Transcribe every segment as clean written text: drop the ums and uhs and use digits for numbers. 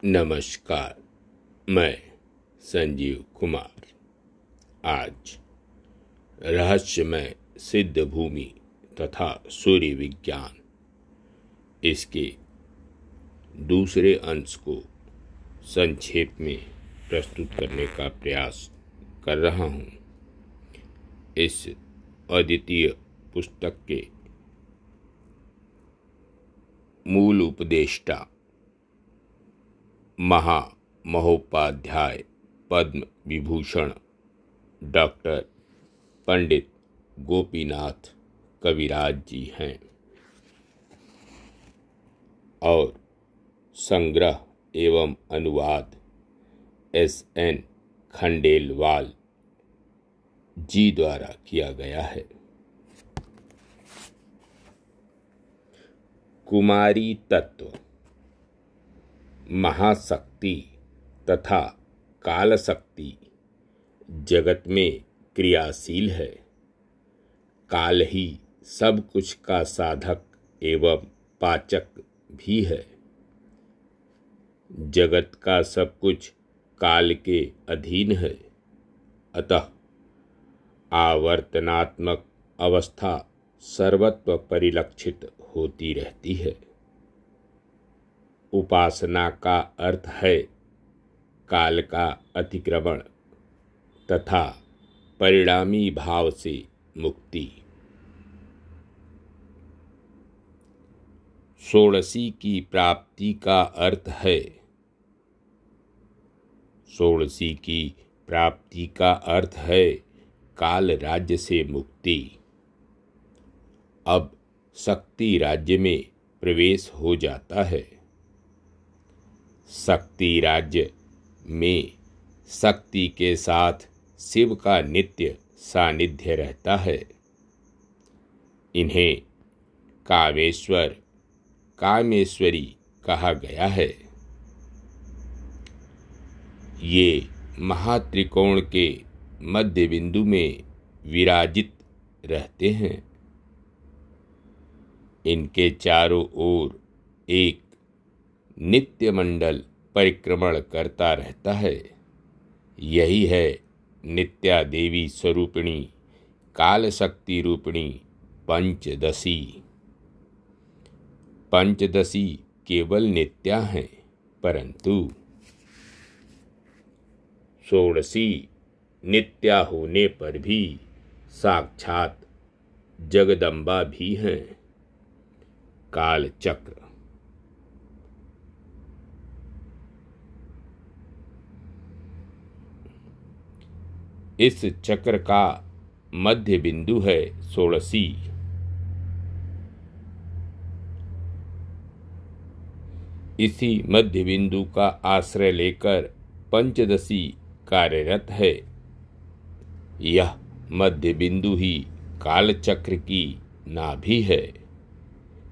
नमस्कार। मैं संजीव कुमार आज रहस्यमय सिद्ध भूमि तथा सूर्य विज्ञान इसके दूसरे अंश को संक्षेप में प्रस्तुत करने का प्रयास कर रहा हूँ। इस अद्वितीय पुस्तक के मूल उपदेष्टा महामहोपाध्याय पद्म विभूषण डॉक्टर पंडित गोपीनाथ कविराज जी हैं और संग्रह एवं अनुवाद S.N. खंडेलवाल जी द्वारा किया गया है। कुमारी तत्व महाशक्ति तथा काल शक्ति जगत में क्रियाशील है। काल ही सब कुछ का साधक एवं पाचक भी है। जगत का सब कुछ काल के अधीन है, अतः आवर्तनात्मक अवस्था सर्वत्र परिलक्षित होती रहती है। उपासना का अर्थ है काल का अतिक्रमण तथा परिणामी भाव से मुक्ति। षोडशी की प्राप्ति का अर्थ है काल राज्य से मुक्ति। अब शक्ति राज्य में प्रवेश हो जाता है। शक्ति राज्य में शक्ति के साथ शिव का नित्य सानिध्य रहता है। इन्हें कामेश्वर कामेश्वरी कहा गया है। ये महात्रिकोण के मध्य बिंदु में विराजित रहते हैं। इनके चारों ओर एक नित्य मंडल परिक्रमण करता रहता है। यही है नित्या देवी स्वरूपिणी काल शक्ति रूपिणी पंचदशी। पंचदशी केवल नित्या हैं, परंतु षोडशी नित्या होने पर भी साक्षात जगदम्बा भी हैं। काल चक्र इस चक्र का मध्य बिंदु है षोडशी। इसी मध्य बिंदु का आश्रय लेकर पंचदशी कार्यरत है। यह मध्य बिंदु ही काल चक्र की नाभि है।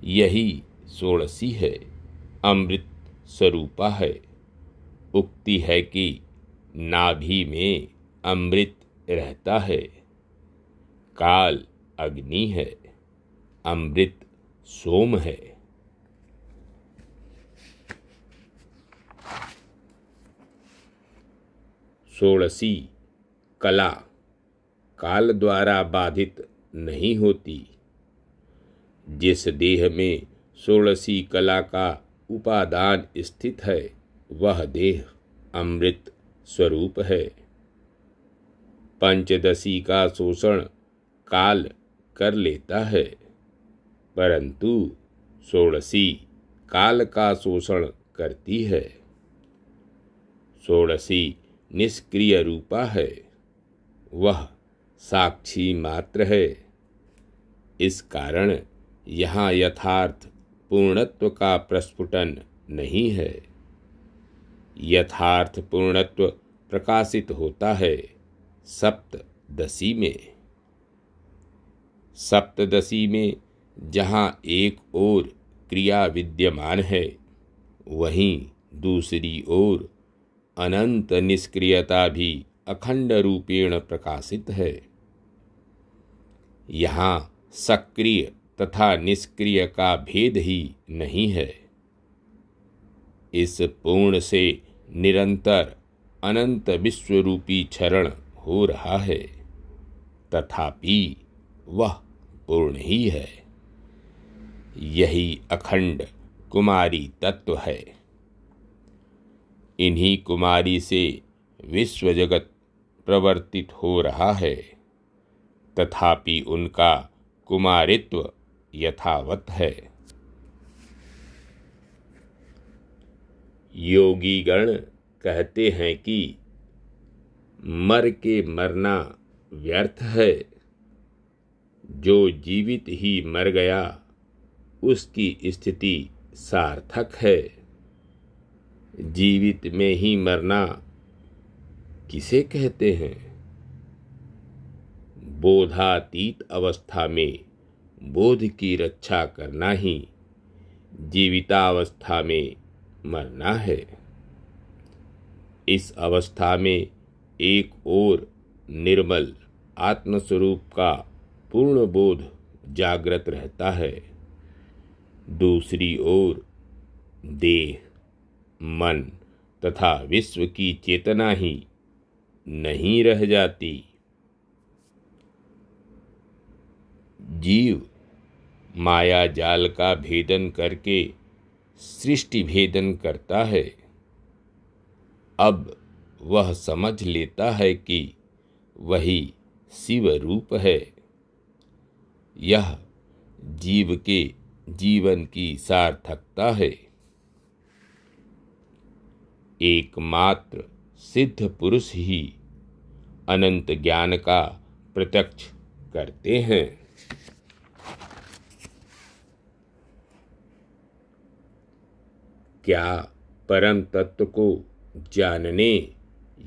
यही षोडशी है, अमृत स्वरूपा है। उक्ति है कि नाभि में अमृत रहता है। काल अग्नि है, अमृत सोम है। षोडशी कला काल द्वारा बाधित नहीं होती। जिस देह में षोडशी कला का उपादान स्थित है, वह देह अमृत स्वरूप है। पंचदशी का शोषण काल कर लेता है, परंतु षोडशी काल का शोषण करती है। षोडशी निष्क्रिय रूपा है, वह साक्षी मात्र है। इस कारण यहाँ यथार्थ पूर्णत्व का प्रस्फुटन नहीं है। यथार्थ पूर्णत्व प्रकाशित होता है सप्तदशी में। सप्तदशी में जहाँ एक ओर क्रिया विद्यमान है, वहीं दूसरी ओर अनंत निष्क्रियता भी अखंड रूपेण प्रकाशित है। यहाँ सक्रिय तथा निष्क्रिय का भेद ही नहीं है। इस पूर्ण से निरंतर अनंत विश्वरूपी क्षरण हो रहा है, तथापि वह पूर्ण ही है। यही अखंड कुमारी तत्व है। इन्हीं कुमारी से विश्व जगत प्रवर्तित हो रहा है, तथापि उनका कुमारित्व यथावत है। योगीगण कहते हैं कि मर के मरना व्यर्थ है। जो जीवित ही मर गया उसकी स्थिति सार्थक है। जीवित में ही मरना किसे कहते हैं? बोधातीत अवस्था में बोध की रक्षा करना ही जीवितावस्था में मरना है। इस अवस्था में एक ओर निर्मल आत्मस्वरूप का पूर्ण बोध जागृत रहता है, दूसरी ओर देह, मन तथा विश्व की चेतना ही नहीं रह जाती। जीव माया जाल का भेदन करके सृष्टि भेदन करता है। अब वह समझ लेता है कि वही शिव रूप है। यह जीव के जीवन की सार्थकता है। एकमात्र सिद्ध पुरुष ही अनंत ज्ञान का प्रत्यक्ष करते हैं। क्या परम तत्व को जानने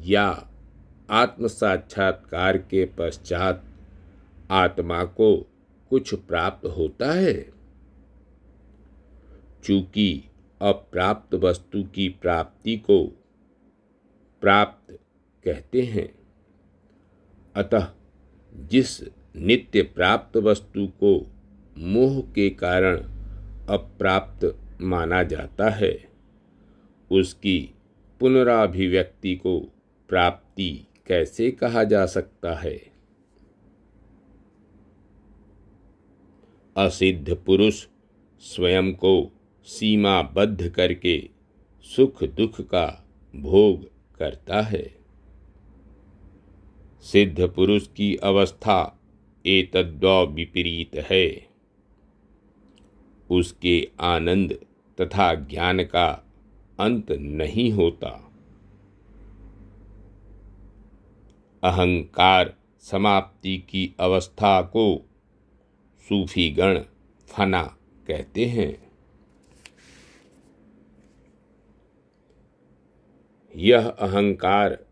या आत्म साक्षात्कार के पश्चात आत्मा को कुछ प्राप्त होता है? चूंकि अप्राप्त वस्तु की प्राप्ति को प्राप्त कहते हैं, अतः जिस नित्य प्राप्त वस्तु को मोह के कारण अप्राप्त माना जाता है, उसकी पुनराभिव्यक्ति को प्राप्ति कैसे कहा जा सकता है? असिद्ध पुरुष स्वयं को सीमाबद्ध करके सुख दुख का भोग करता है। सिद्ध पुरुष की अवस्था एतद्वा विपरीत है। उसके आनंद तथा ज्ञान का अंत नहीं होता। अहंकार समाप्ति की अवस्था को सूफीगण फना कहते हैं। यह अहंकार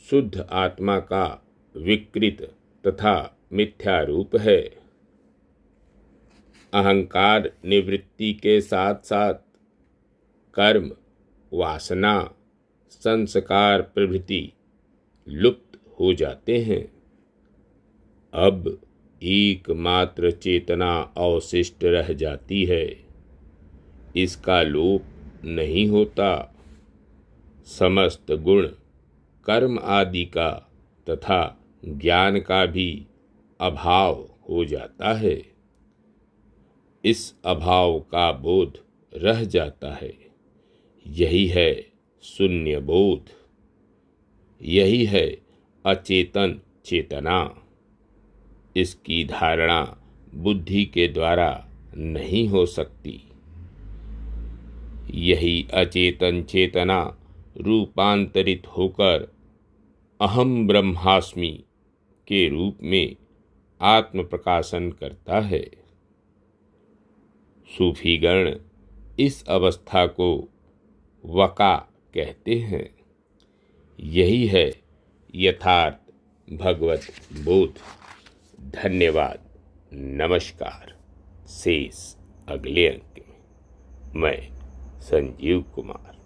शुद्ध आत्मा का विकृत तथा मिथ्या रूप है। अहंकार निवृत्ति के साथ साथ कर्म, वासना, संस्कार प्रभृति लुप्त हो जाते हैं। अब एकमात्र चेतना अवशिष्ट रह जाती है। इसका लोप नहीं होता। समस्त गुण, कर्म आदि का तथा ज्ञान का भी अभाव हो जाता है। इस अभाव का बोध रह जाता है। यही है शून्य बोध। यही है अचेतन चेतना। इसकी धारणा बुद्धि के द्वारा नहीं हो सकती। यही अचेतन चेतना रूपांतरित होकर अहम ब्रह्मास्मि के रूप में आत्म प्रकाशन करता है। सूफीगण इस अवस्था को वका कहते हैं। यही है यथार्थ भगवत बोध। धन्यवाद। नमस्कार। शेष अगले अंक में। मैं संजीव कुमार।